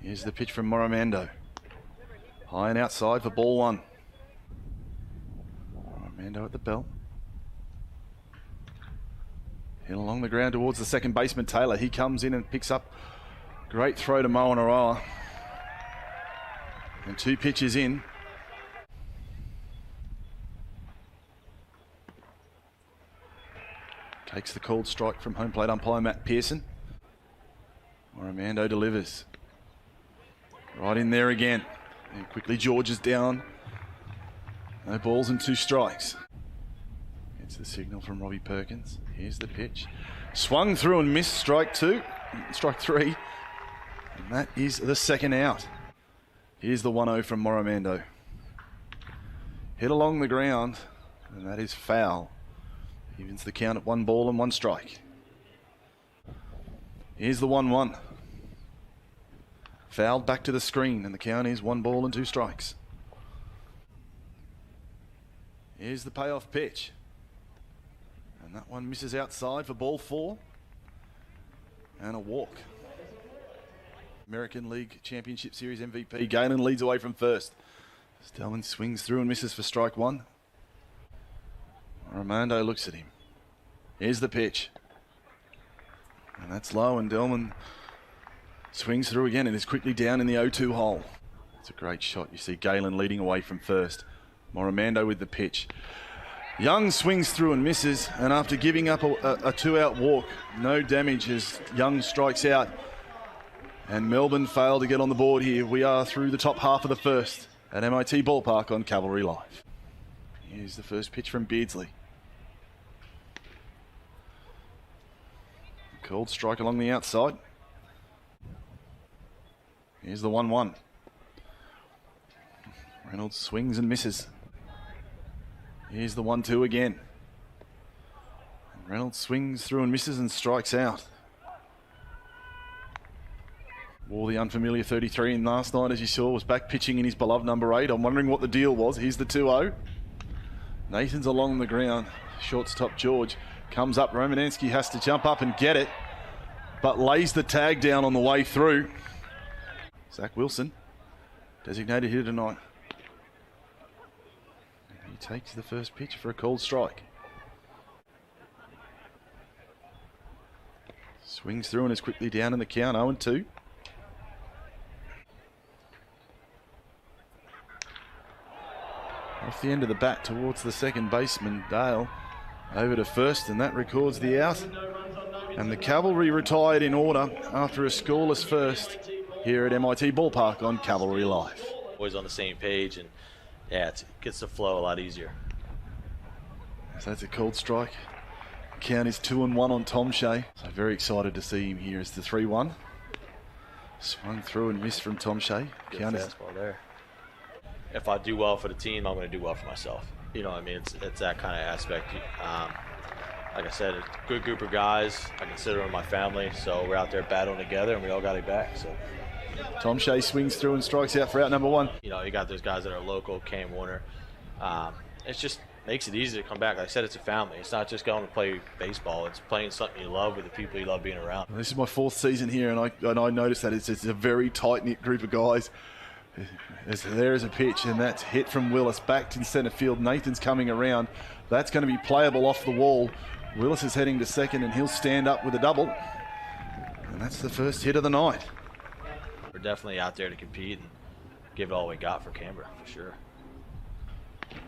Here's the pitch from Moromando. High and outside for ball one. Moromando at the belt. Hit along the ground towards the second baseman, Taylor. He comes in and picks up. Great throw to Moanarawa. And 2 pitches in. Takes the called strike from home plate umpire Matt Pearson. Moromando delivers. Right in there again. And quickly George is down. No balls and 2 strikes. It's the signal from Robbie Perkins. Here's the pitch. Swung through and missed strike 3. And that is the second out. Here's the 1-0 from Moromando. Hit along the ground, and that is foul. Evens the count at 1 ball and 1 strike. Here's the 1-1. Fouled back to the screen, and the count is 1 ball and 2 strikes. Here's the payoff pitch. And that one misses outside for ball 4. And a walk. American League Championship Series MVP. Galen leads away from first. Stellman swings through and misses for strike 1. Armando looks at him. Here's the pitch. And that's low, and Delman swings through again and is quickly down in the 0-2 hole. It's a great shot. You see Galen leading away from first. Moromando with the pitch. Young swings through and misses, and after giving up a 2-out walk, no damage as Young strikes out. And Melbourne fail to get on the board here. We are through the top half of the first at MIT Ballpark on Cavalry Live. Here's the first pitch from Beardsley. Called strike along the outside. Here's the 1-1. Reynolds swings and misses. Here's the 1-2 again. And Reynolds swings through and misses and strikes out. Wore the unfamiliar 33 in last night, as you saw, was back pitching in his beloved number 8. I'm wondering what the deal was. Here's the 2-0. Nathan's along the ground. Shortstop George comes up. Romanensky has to jump up and get it, but lays the tag down on the way through. Zach Wilson, designated hitter tonight. He takes the first pitch for a called strike. Swings through and is quickly down in the count, 0-2. Off the end of the bat towards the second baseman, Dale. Over to first, and that records the out. And the Cavalry retired in order after a scoreless first here at MIT Ballpark on Cavalry Live. Always on the same page, and yeah, it gets the flow a lot easier. So that's a called strike. Count is 2-1 on Tom Shea. So very excited to see him here as the 3-1. Swung through and missed from Tom Shea. Good Count fastball there. If I do well for the team, I'm going to do well for myself. You know what I mean? It's that kind of aspect. Like I said, it's a good group of guys. I consider them my family, so we're out there battling together, and we all got it back. So Tom Shea swings through and strikes out for out number 1. you know, you got those guys that are local, Cam Warner. It just makes it easy to come back. Like I said, it's a family. It's not just going to play baseball. It's playing something you love with the people you love being around. This is my 4th season here, and I noticed that it's a very tight-knit group of guys. There's a pitch, and that's hit from Willis back in centre field. Nathan's coming around. That's going to be playable off the wall. Willis is heading to second, and he'll stand up with a double. And that's the first hit of the night. We're definitely out there to compete and give it all we got for Canberra, for sure.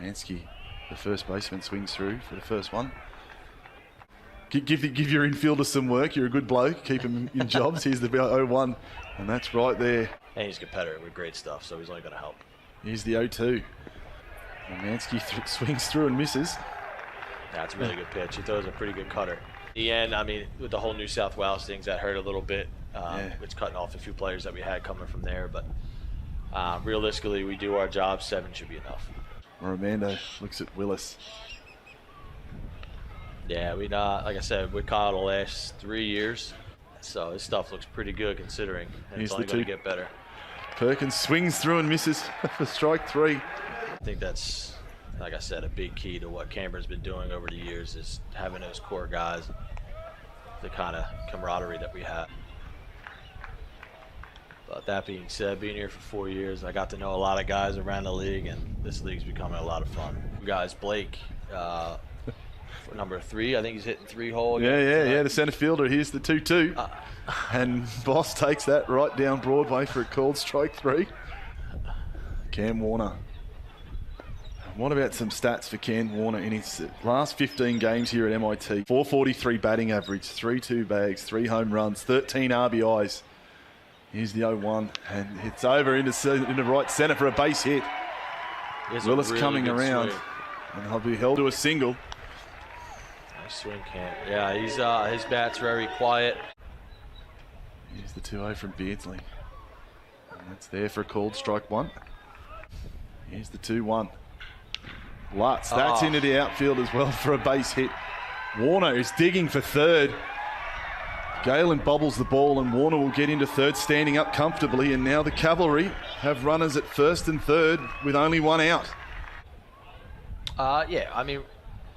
Mansky, the first baseman, swings through for the first one. Give your infielder some work. You're a good bloke. Keep him in jobs. Here's the 0-1, and that's right there. And he's a competitor with great stuff, so he's only going to help. Here's the 0-2. And Mansky swings through and misses. That's a really good pitch. He throws a pretty good cutter. The end, I mean, with the whole New South Wales things, that hurt a little bit. It's cutting off a few players that we had coming from there. But realistically, we do our job. 7 should be enough. Romando looks at Willis. Yeah, like I said, we caught the last 3 years. So this stuff looks pretty good considering. And it's only going to get better. Perkins swings through and misses for strike 3. I think that's, like I said, a big key to what Canberra's been doing over the years is having those core guys, the kind of camaraderie that we have. But But that being said, being here for 4 years, I got to know a lot of guys around the league, and this league's becoming a lot of fun. Guys, Blake, for number 3, I think he's hitting 3-hole. Yeah, the centre fielder. Here's the 2-2. And Boss takes that right down Broadway for a called strike 3. Cam Warner. What about some stats for Cam Warner in his last 15 games here at MIT? 443 batting average, 3 bags, 3 home runs, 13 RBIs. Here's the 0-1, and it's over into right centre for a base hit. Willis really coming around, swing. And he'll be held to a single. Nice swing, Cam. Yeah, he's his bat's very quiet. Here's the 2-0 from Beardsley. And that's there for a called strike 1. Here's the 2-1. Lutz, that's into the outfield as well for a base hit. Warner is digging for third. Galen bobbles the ball and Warner will get into third, standing up comfortably, and now the Cavalry have runners at first and third with only 1 out. Yeah, I mean,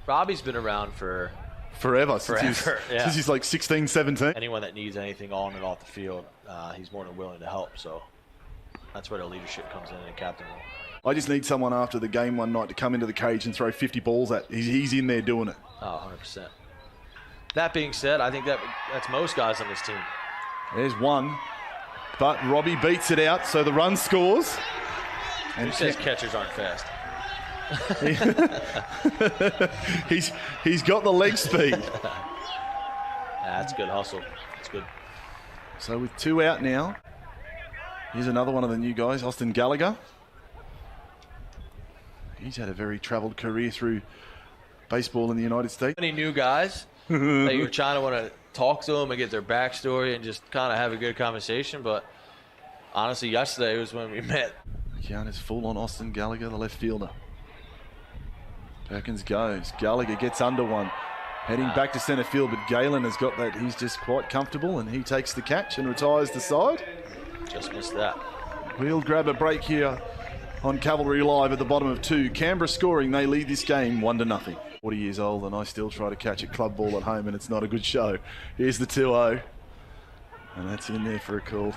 Robbie's been around for forever. Since he's like 16, 17. Anyone that needs anything on and off the field, he's more than willing to help, so that's where the leadership comes in captain role. I just need someone after the game one night to come into the cage and throw 50 balls at. He's in there doing it. Oh, 100%. That being said, I think that's most guys on this team. There's one, but Robbie beats it out, so the run scores. And who says catchers aren't fast? he's got the leg speed. That's good hustle. That's good. So with 2 out now, here's another one of the new guys, Austin Gallagher. He's had a very travelled career through baseball in the United States. Any new guys that you're trying to want to talk to them and get their backstory and just kind of have a good conversation, but honestly, yesterday was when we met. The count is full on Austin Gallagher, the left fielder. Perkins goes. Gallagher gets under one. Heading back to centre field, but Galen has got that. He's just quite comfortable, and he takes the catch and retires the side. Just missed that. We'll grab a break here on Cavalry Live at the bottom of 2. Canberra scoring. They lead this game 1-0. 40 years old, and I still try to catch a club ball at home, and it's not a good show. Here's the 2-0. And that's in there for a call.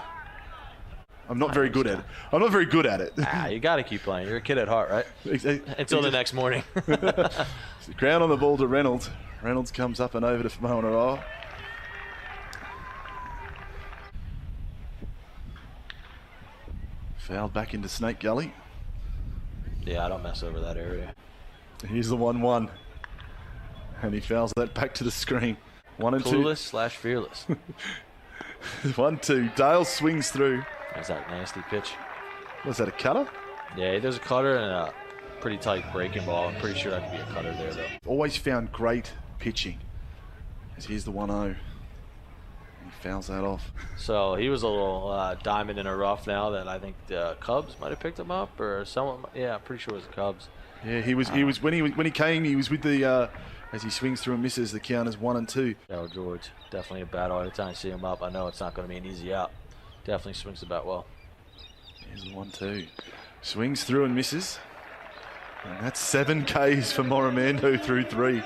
I'm not very good at it. You got to keep playing. You're a kid at heart, right? Until the next morning. Ground on the ball to Reynolds. Reynolds comes up and over to Moanara. Fouled back into Snake Gully. Yeah, I don't mess over that area. Here's the 1-1. And he fouls that back to the screen. 1 and 2. Clueless/fearless. 1-2. Dale swings through. That's that nasty pitch. Was that a cutter? Yeah, there's a cutter and a pretty tight breaking ball. I'm pretty sure that could be a cutter there, though. Always found great pitching. As here's the 1-0. He fouls that off. So he was a little diamond in a rough now that I think the Cubs might have picked him up, or someone. Yeah, I'm pretty sure it was the Cubs. Yeah, he was when he came. He was with the as he swings through and misses. The count is 1 and 2. Oh, George, definitely a bat. Every time I see him up, I know it's not going to be an easy out. Definitely swings the bat well. Here's the 1-2. Swings through and misses. And that's 7 Ks for Moramando through 3.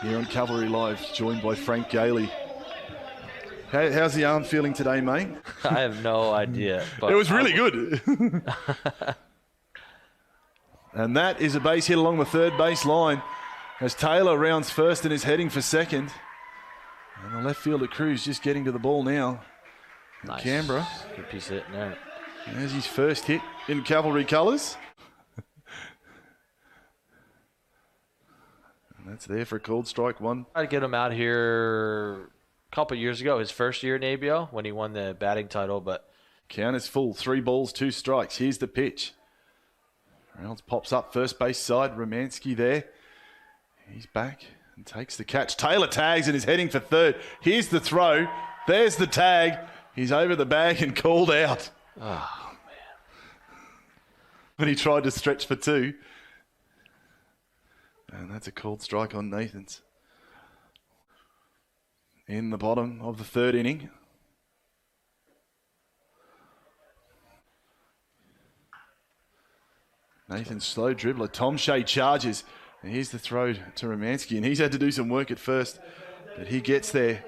Here on Cavalry Live, joined by Frank Gailey. How's the arm feeling today, mate? I have no idea. But it was really good. And that is a base hit along the third base line as Taylor rounds first and is heading for second. And the left fielder Cruz just getting to the ball now. Nice. Canberra. Good piece of hitting there. There's his first hit in Cavalry colours. And that's there for a called strike 1. I tried to get him out here a couple years ago, his first year in ABL, when he won the batting title, but count is full. 3 balls, 2 strikes. Here's the pitch. Reynolds pops up first base side. Romansky there. He's back and takes the catch. Taylor tags and is heading for third. Here's the throw. There's the tag. He's over the bag and called out. Oh, man. When he tried to stretch for 2. And that's a called strike on Nathans. In the bottom of the 3rd inning. Nathan's slow dribbler. Tom Shea charges. And here's the throw to Romansky. And he's had to do some work at first. But he gets there.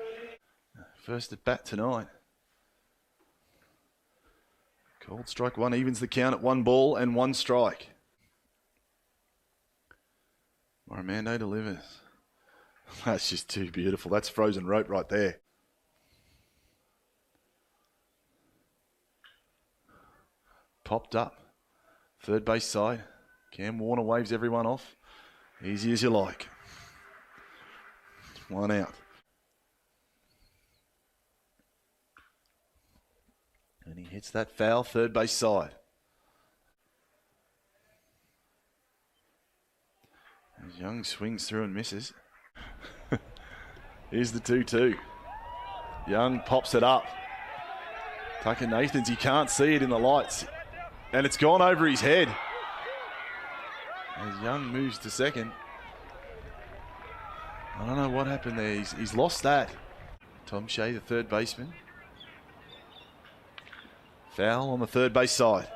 First at bat tonight. Called strike one, evens the count at 1 ball and 1 strike. Armando delivers. That's just too beautiful. That's frozen rope right there. Popped up. Third base side. Cam Warner waves everyone off. Easy as you like. 1 out. And he hits that foul, third base side. As Young swings through and misses. Here's the 2-2. Young pops it up. Tucker Nathans, he can't see it in the lights. And it's gone over his head. As Young moves to second. I don't know what happened there. He's lost that. Tom Shea, the third baseman. Foul on the third base side.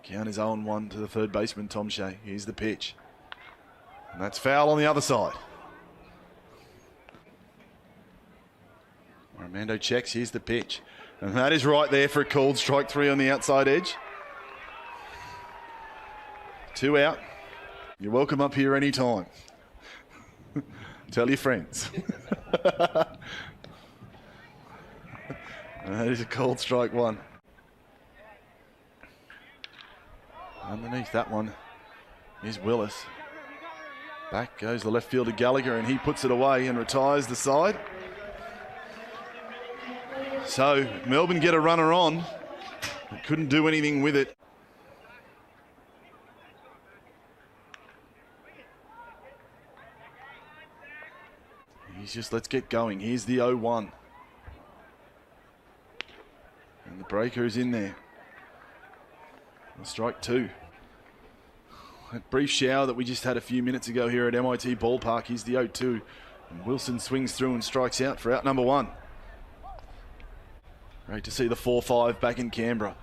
Count is 0-1 to the third baseman, Tom Shea. Here's the pitch. And that's foul on the other side. Armando checks. Here's the pitch. And that is right there for a called strike 3 on the outside edge. 2 out. You're welcome up here anytime. Tell your friends. And that is a called strike 1. Underneath that one is Willis. Back goes the left fielder Gallagher, and he puts it away and retires the side. So Melbourne get a runner on. They couldn't do anything with it. He's just, let's get going. Here's the 0-1. And the breaker is in there. And strike 2. That brief shower that we just had a few minutes ago here at MIT Ballpark. Here's the 0-2. And Wilson swings through and strikes out for out number 1. Great to see the 4-5 back in Canberra.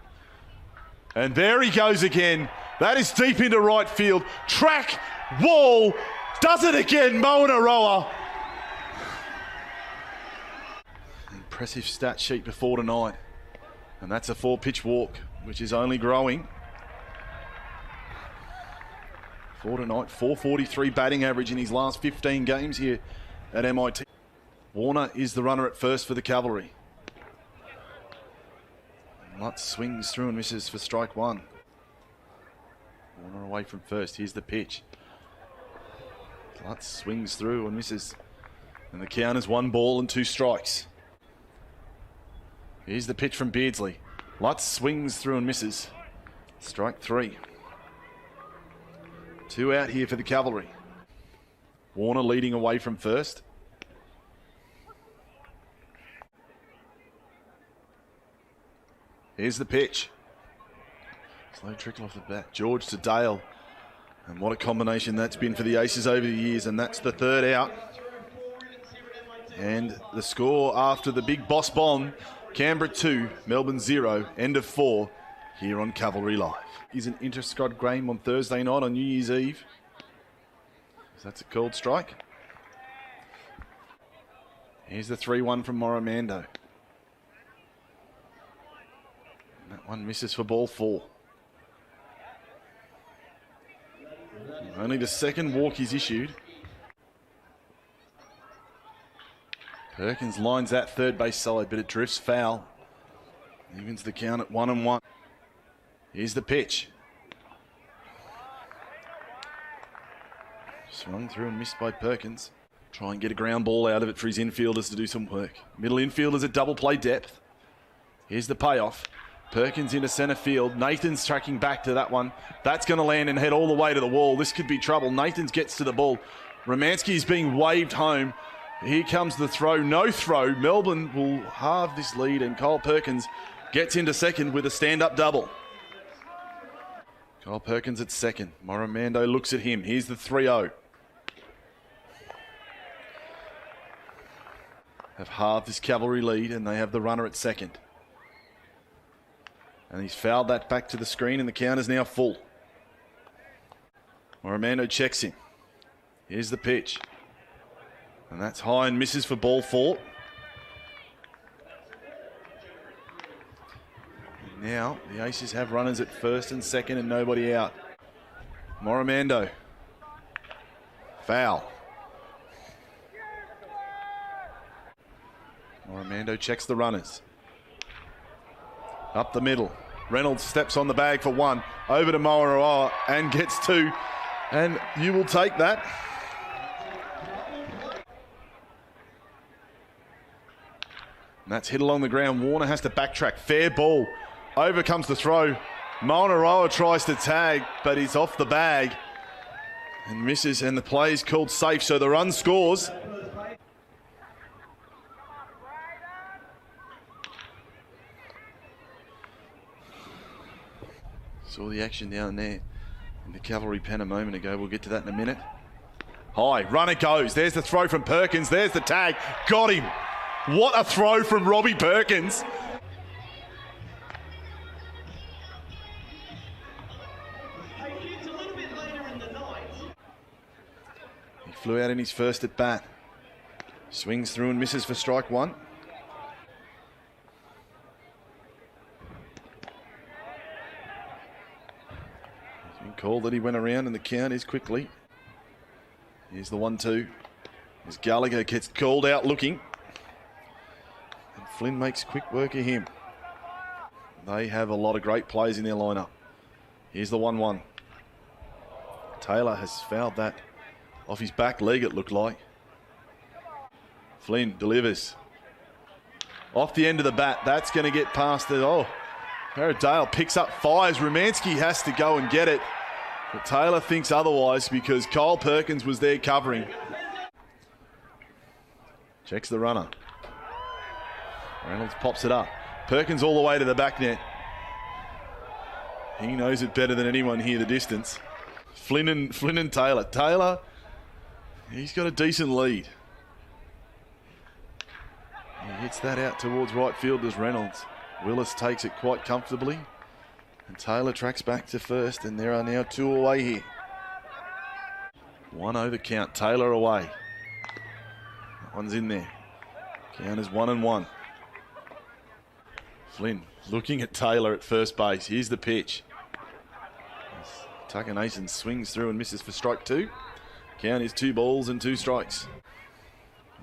And there he goes again. That is deep into right field. Track, wall, does it again, Moanaroa. Impressive stat sheet before tonight. And that's a 4-pitch walk, which is only growing. For tonight, 443 batting average in his last 15 games here at MIT. Warner is the runner at first for the Cavalry. Lutz swings through and misses for strike 1. Warner away from first. Here's the pitch. Lutz swings through and misses. And the count is 1 ball and 2 strikes. Here's the pitch from Beardsley. Lutz swings through and misses. Strike 3. 2 out here for the Cavalry. Warner leading away from first. Here's the pitch. Slow trickle off the bat. George to Dale. And what a combination that's been for the Aces over the years. And that's the 3rd out. And the score after the big boss bomb. Canberra 2, Melbourne 0, end of 4 here on Cavalry Live. Is an inter-squad game on Thursday night on New Year's Eve. So that's a called strike. Here's the 3-1 from Moramando. That one misses for ball 4. Only the 2nd walk he's issued. Perkins lines that third base side, but it drifts foul. Evens the count at 1-1. Here's the pitch. Swung through and missed by Perkins. Try and get a ground ball out of it for his infielders to do some work. Middle infielders at double play depth. Here's the payoff. Perkins into centre field. Nathan's tracking back to that one. That's going to land and head all the way to the wall. This could be trouble. Nathans gets to the ball. Romansky is being waved home. Here comes the throw. No throw. Melbourne will halve this lead, and Kyle Perkins gets into second with a stand-up double. Kyle Perkins at second. Moramando looks at him. Here's the 3-0. Have halved this Cavalry lead, and they have the runner at second. And he's fouled that back to the screen, and the count is now full. Moramando checks him. Here's the pitch. And that's high and misses for ball 4. Now, the Aces have runners at first and second and nobody out. Moramando. Foul. Moramando checks the runners. Up the middle. Reynolds steps on the bag for one. Over to Moarawa and gets two. And you will take that. And that's hit along the ground. Warner has to backtrack. Fair ball. Over comes the throw. Moarawa tries to tag, but he's off the bag. And misses, and the play is called safe, so the run scores. Saw the action down there in the Cavalry pen a moment ago. We'll get to that in a minute. High, runner goes. There's the throw from Perkins. There's the tag. Got him. What a throw from Robbie Perkins. He flew out in his first at bat. Swings through and misses for strike one. Call that he went around, and the count is quickly. Here's the 1-2. As Gallagher gets called out looking. And Flynn makes quick work of him. They have a lot of great plays in their lineup. Here's the 1-1. Taylor has fouled that off his back leg, it looked like. Flynn delivers. Off the end of the bat. That's going to get past it. Oh, Paradale picks up, fires. Romanski has to go and get it. But Taylor thinks otherwise because Kyle Perkins was there covering. Checks the runner. Reynolds pops it up. Perkins all the way to the back net. He knows it better than anyone here, the distance. Flynn and Taylor. Taylor, he's got a decent lead. He hits that out towards right field as Reynolds. Willis takes it quite comfortably. And Taylor tracks back to first, and there are now two away here. 1-0 count. Taylor away. That one's in there. Count is 1-1. Flynn looking at Taylor at first base. Here's the pitch. Tucker Nathan swings through and misses for strike two. Count is 2 balls and 2 strikes.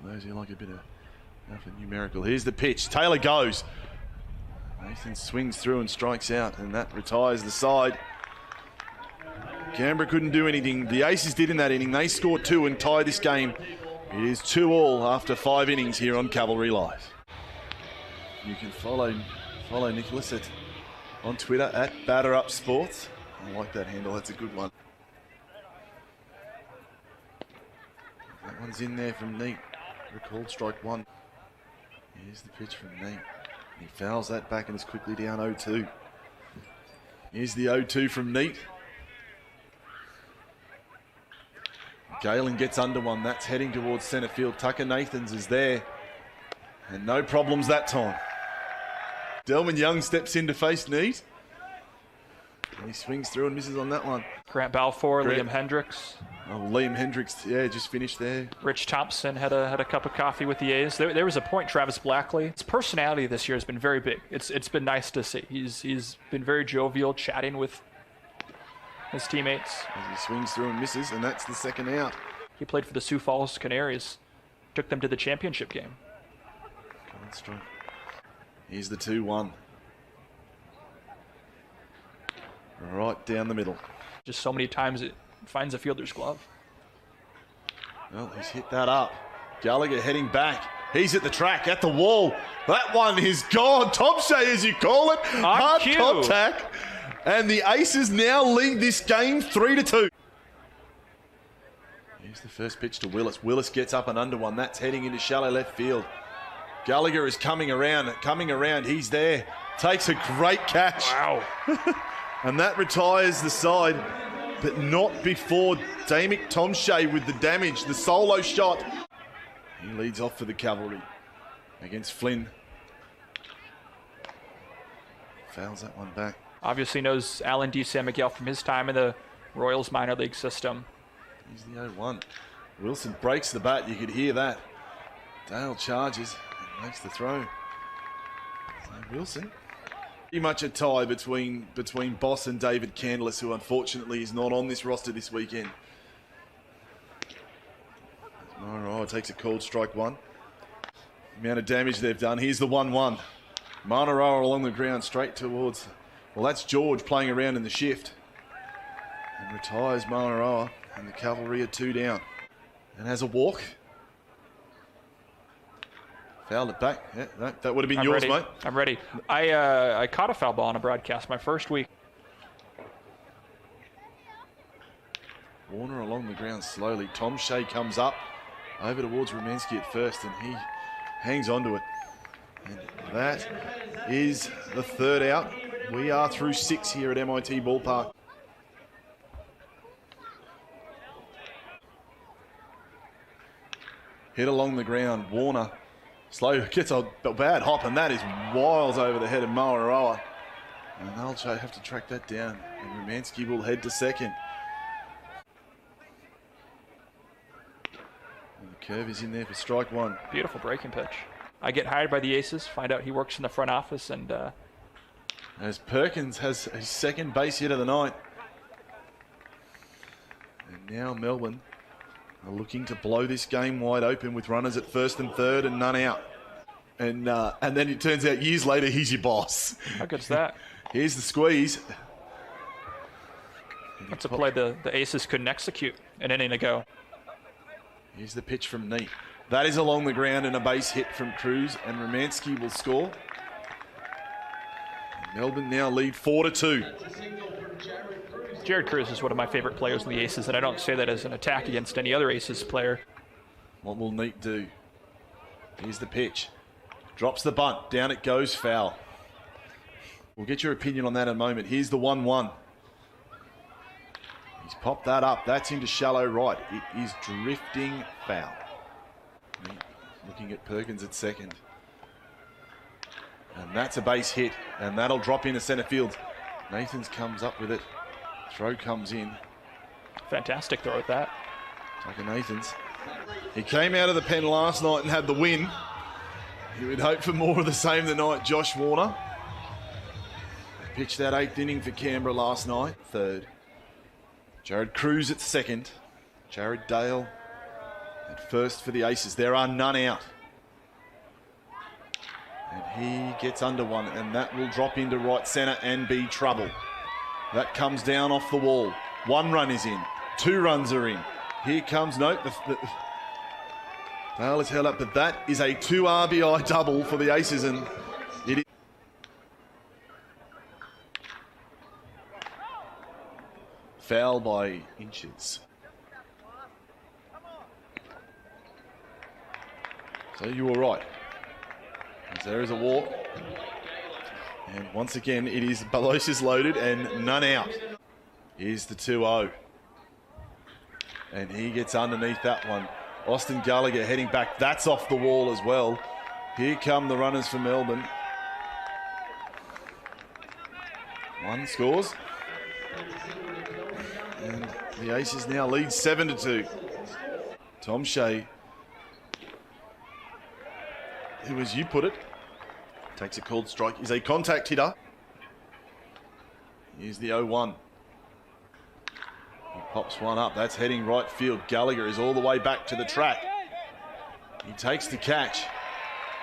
For those who like a bit of numerical. Here's the pitch. Taylor goes. Nathan swings through and strikes out, and that retires the side. Canberra couldn't do anything. The Aces did in that inning. They scored 2 and tie this game. It is 2-2 after 5 innings here on Cavalry Live. You can follow Nicholas on Twitter at BatterUpSports. I like that handle. That's a good one. That one's in there from Neat. Recalled strike one. Here's the pitch from Neat. He fouls that back and is quickly down 0-2. Here's the 0-2 from Neat. Galen gets under one. That's heading towards centre field. Tucker Nathans is there. And no problems that time. Delman Young steps in to face Neat. And he swings through and misses on that one. Grant Balfour, Liam Hendricks. Oh, Liam Hendricks, yeah, just finished there. Rich Thompson had a cup of coffee with the A's. There was a point, Travis Blackley. His personality this year has been very big. It's been nice to see. He's been very jovial, chatting with his teammates. As he swings through and misses, and that's the second out. He played for the Sioux Falls Canaries. Took them to the championship game. Here's the 2-1. Right down the middle. Just so many times it finds a fielder's glove. Well, he's hit that up. Gallagher heading back. He's at the track, at the wall. That one is gone. Top Shay, as you call it. Hard contact. And the Aces now lead this game 3-2. Here's the first pitch to Willis. Willis gets up and under one. That's heading into shallow left field. Gallagher is coming around. He's there. Takes a great catch. Wow. And that retires the side, but not before Damick Tomshay with the damage, the solo shot. He leads off for the Cavalry against Flynn. Fouls that one back. Obviously knows Alan D. San Miguel from his time in the Royals minor league system. He's the 0-1. Wilson breaks the bat. You could hear that. Dale charges and makes the throw. So Wilson. Pretty much a tie between Boss and David Candless, who unfortunately is not on this roster this weekend. Manaroa takes a called strike one. The amount of damage they've done. Here's the 1-1. Manaroa along the ground straight towards... Well, that's George playing around in the shift. And retires Manaroa, and the Cavalry are 2 down. And has a walk. Fouled it back. Yeah, that would have been yours, ready. mate. I'm ready. I caught a foul ball on a broadcast my first week. Warner along the ground slowly. Tom Shea comes up over towards Romanski at first, and he hangs onto it. And that is the 3rd out. We are through 6 here at MIT Ballpark. Hit along the ground. Warner slow gets a bad hop, and that is wiles over the head of Manaroa. And they'll have to track that down. And Romanski will head to second. And the curve is in there for strike one. Beautiful breaking pitch. I get hired by the Aces, find out he works in the front office, and as Perkins has his 2nd base hit of the night. And now Melbourne are looking to blow this game wide open with runners at 1st and 3rd and none out. And then it turns out years later he's your boss. How good's that? Here's the squeeze. That's a play the Aces couldn't execute an inning ago. Here's the pitch from Neat. That is along the ground and a base hit from Cruz, and Romanski will score. And Melbourne now lead 4-2. Jared Cruz is one of my favorite players in the Aces, and I don't say that as an attack against any other Aces player. What will Neat do? Here's the pitch. Drops the bunt. Down it goes, foul. We'll get your opinion on that in a moment. Here's the 1-1. He's popped that up. That's into shallow right. It is drifting foul. Neat looking at Perkins at second. And that's a base hit, and that'll drop into centre field. Nathans comes up with it. Throw comes in. Fantastic throw at that. Tucker Nathans. He came out of the pen last night and had the win. He would hope for more of the same tonight. Josh Warner pitched that 8th inning for Canberra last night. 3rd. Jared Cruz at 2nd. Jared Dale at 1st for the Aces. There are none out. And he gets under one, and that will drop into right centre and be trouble. That comes down off the wall. 1 run is in. 2 runs are in. Here comes, note, Dale is held up, but that is a 2 RBI double for the Aces, and it is foul by inches. So you were right. As there is a walk. And once again, it is Belos loaded and none out. Here's the 2-0. And he gets underneath that one. Austin Gallagher heading back. That's off the wall as well. Here come the runners for Melbourne. 1 scores. And the Aces now lead 7-2. Tom Shea, who, as you put it, takes a called strike, is a contact hitter. Here's the 0-1. He pops one up. That's heading right field. Gallagher is all the way back to the track. He takes the catch,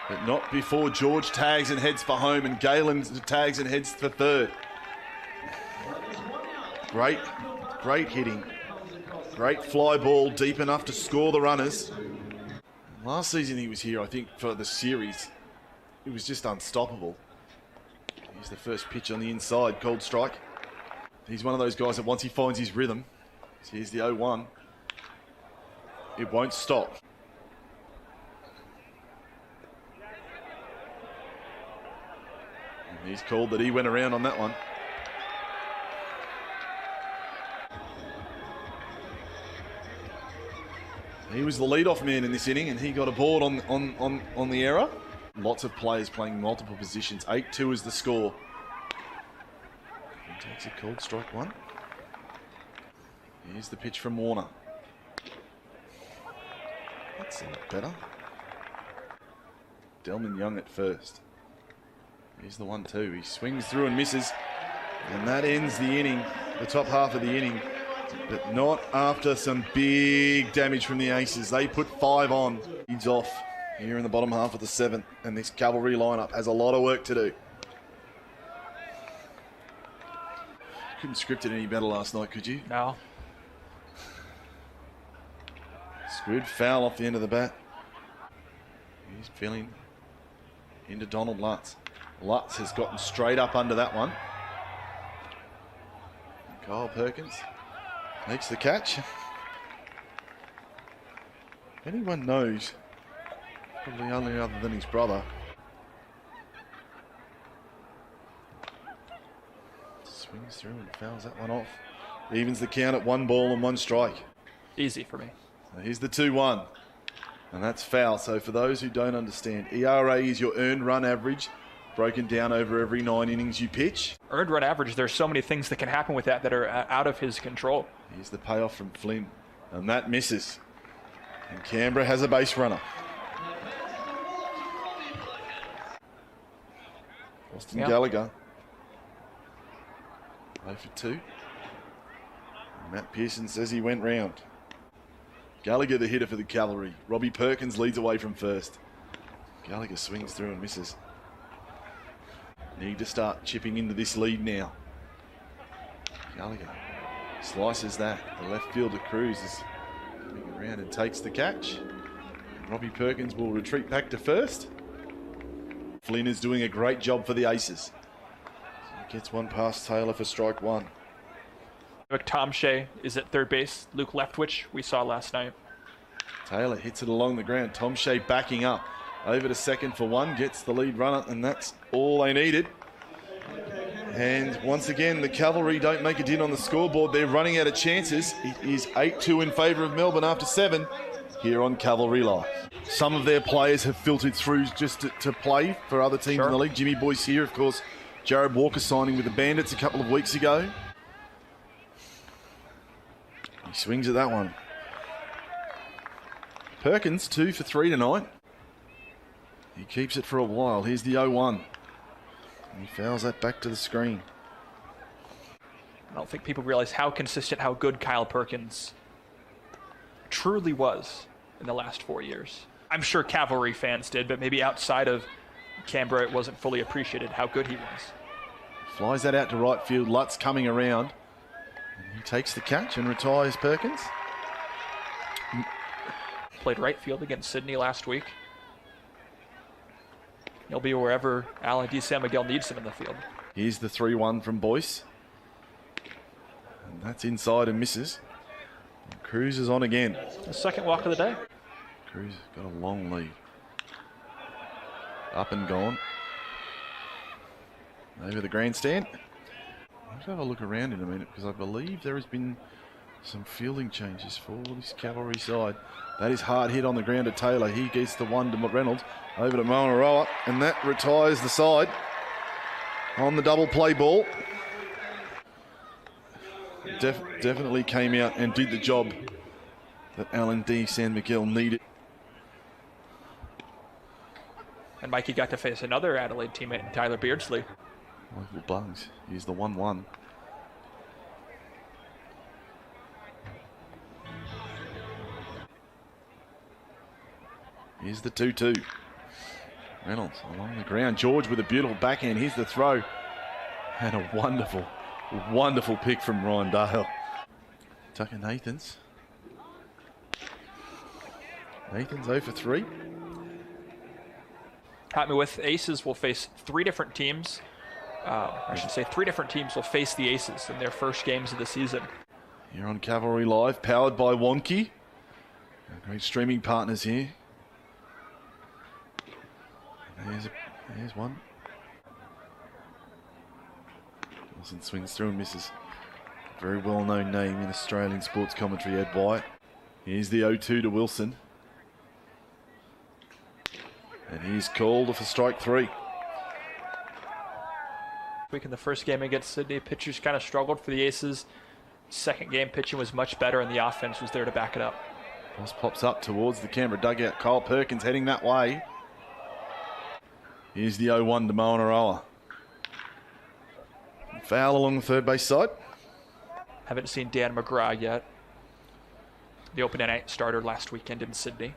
but not before George tags and heads for home, and Galen tags and heads for 3rd. Great hitting. Great fly ball, deep enough to score the runners. Last season he was here, I think, for the series. It was just unstoppable. Here's the first pitch on the inside, cold strike. He's one of those guys that once he finds his rhythm, so here's the 0-1. It won't stop. And he's called that he went around on that one. He was the leadoff man in this inning, and he got a board on the error. Lots of players playing multiple positions. 8-2 is the score. He takes a cold strike one. Here's the pitch from Warner. That's a lot better. Delman Young at first. Here's the 1-2. He swings through and misses. And that ends the inning, the top half of the inning. But not after some big damage from the Aces. They put 5 on. He's off here in the bottom half of the 7th. And this Cavalry lineup has a lot of work to do. Couldn't script it any better last night, could you? No. Squid foul off the end of the bat. He's feeling into Donald Lutz. Lutz has gotten straight up under that one. Kyle Perkins makes the catch. Anyone knows, probably only other than his brother, swings through and fouls that one off. Evens the count at 1 ball and 1 strike. Easy for me. So here's the 2-1, and that's foul. So for those who don't understand, ERA is your earned run average, broken down over every 9 innings you pitch. Earned run average, there's so many things that can happen with that are out of his control. Here's the payoff from Flynn, and that misses. And Canberra has a base runner. Austin Gallagher. 0 for 2. And Matt Pearson says he went round. Gallagher the hitter for the Cavalry. Robbie Perkins leads away from first. Gallagher swings through and misses. Need to start chipping into this lead now. Gallagher slices that. The left fielder Cruz is coming around and takes the catch. Robbie Perkins will retreat back to first. Flynn is doing a great job for the Aces. So he gets one past Taylor for strike 1. Tom Shea is at third base. Luke Leftwich, we saw last night. Taylor hits it along the ground. Tom Shea backing up. Over to second for 1. Gets the lead runner, and that's all they needed. And once again, the Cavalry don't make a dent on the scoreboard. They're running out of chances. It is 8-2 in favour of Melbourne after 7 here on Cavalry Live. Some of their players have filtered through just to play for other teams in the league. Jimmy Boyce here, of course. Jared Walker signing with the Bandits a couple of weeks ago. He swings at that one. Perkins 2 for 3 tonight. He keeps it for a while. Here's the 0-1. He fouls that back to the screen. I don't think people realize how consistent, how good Kyle Perkins truly was in the last 4 years. I'm sure Cavalry fans did, but maybe outside of Canberra it wasn't fully appreciated how good he was. Flies that out to right field. Lutz coming around. And he takes the catch and retires Perkins. Played right field against Sydney last week. He'll be wherever Alan D. San Miguel needs him in the field. Here's the 3-1 from Boyce. And that's inside and misses. And Cruz is on again. The second walk of the day. Cruz got a long lead. Up and gone. Over the grandstand. Let's have a look around in a minute, because I believe there has been some fielding changes for this Cavalry side. That is hard hit on the ground to Taylor. He gets the one to Reynolds. Over to Moanaroa, and that retires the side on the double play ball. Definitely came out and did the job that Alan D. San Miguel needed. And Mikey got to face another Adelaide teammate, Tyler Beardsley. Michael Bungs. Here's the 1-1. Here's the 2-2. Reynolds along the ground. George with a beautiful backhand. Here's the throw. And a wonderful, wonderful pick from Ryan Dale. Tucker Nathans. Nathans 0 for 3. Happy with Aces will face 3 different teams. I should say 3 different teams will face the Aces in their first games of the season. Here on Cavalry Live, powered by Wonky. Our great streaming partners here. There's one. Wilson swings through and misses. Very well-known name in Australian sports commentary, Ed White. Here's the 0-2 to Wilson. And he's called for strike 3. Week in the first game against Sydney, pitchers kind of struggled for the Aces. Second game, pitching was much better, and the offense was there to back it up. Toss pops up towards the Canberra dugout. Kyle Perkins heading that way. Here's the 0-1 to Moanaroa. Foul along the third base side. Haven't seen Dan McGrath yet. The open NA starter last weekend in Sydney.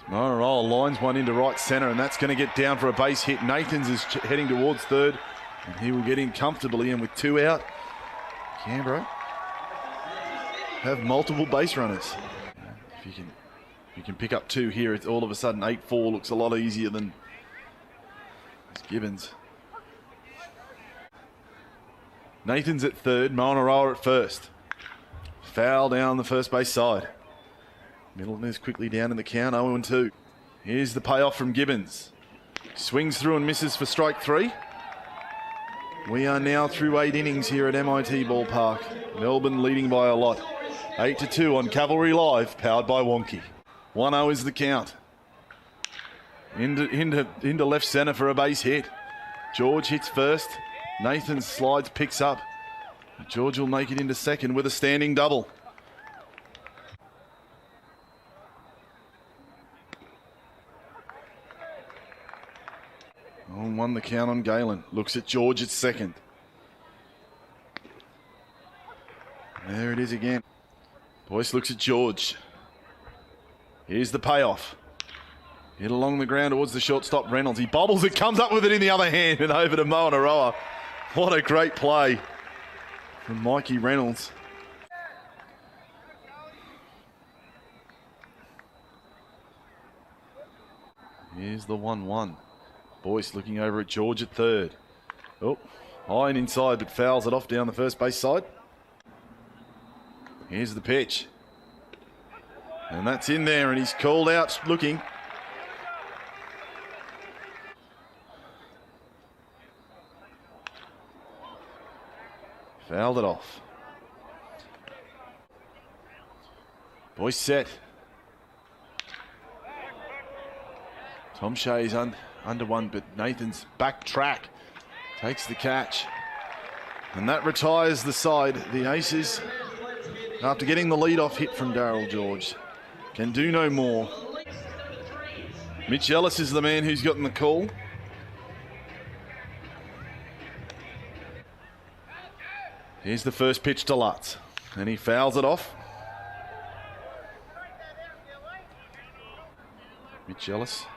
Monorola lines one into right centre, and that's going to get down for a base hit. Nathans is heading towards third, and he will get in comfortably, and with 2 out, Canberra have multiple base runners. If you can pick up 2 here, it's all of a sudden 8-4 looks a lot easier than Gibbons. Nathans at third, Monorola at first. Foul down the first base side. Middleton is quickly down in the count, 0-2. Here's the payoff from Gibbons. Swings through and misses for strike 3. We are now through 8 innings here at MIT Ballpark. Melbourne leading by a lot. 8-2 on Cavalry Live, powered by Wonky. 1-0 is the count. Into left centre for a base hit. George hits first. Nathan slides, picks up. George will make it into second with a standing double. On 1 the count on Galen. Looks at George at second. There it is again. Boyce looks at George. Here's the payoff. Hit along the ground towards the shortstop Reynolds. He bobbles it, comes up with it in the other hand and over to Monorola. What a great play from Mikey Reynolds. Here's the 1-1. Boyce looking over at George at third. Oh, high and inside, but fouls it off down the first base side. Here's the pitch. And that's in there, and he's called out looking. Fouled it off. Boyce set. Tom Shea's under one, but Nathan's back track takes the catch. And that retires the side. The Aces, after getting the lead-off hit from Darryl George, can do no more. Mitch Ellis is the man who's gotten the call. Here's the first pitch to Lutz, and he fouls it off. Mitch Ellis.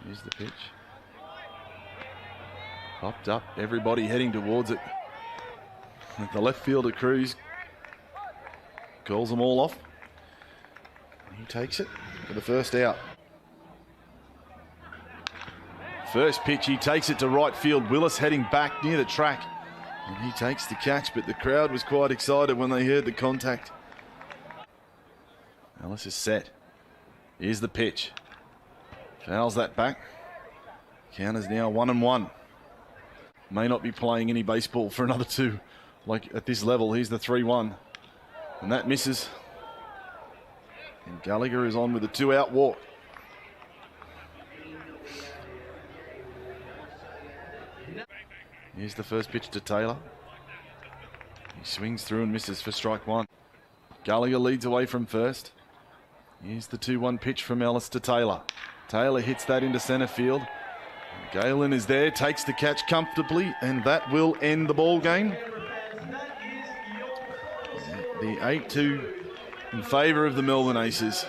Here's the pitch. Popped up, everybody heading towards it. The left fielder Cruz calls them all off. He takes it for the first out. First pitch, he takes it to right field. Willis heading back near the track. And he takes the catch, but the crowd was quite excited when they heard the contact. Ellis is set. Here's the pitch. Fouls that back. Count is now 1-1. May not be playing any baseball for another 2. Like at this level, here's the 3-1. And that misses. And Gallagher is on with a 2-out walk. Here's the first pitch to Taylor. He swings through and misses for strike 1. Gallagher leads away from first. Here's the 2-1 pitch from Ellis to Taylor. Taylor hits that into centre field. Galen is there, takes the catch comfortably, and that will end the ball game. The 8-2 in favour of the Melbourne Aces.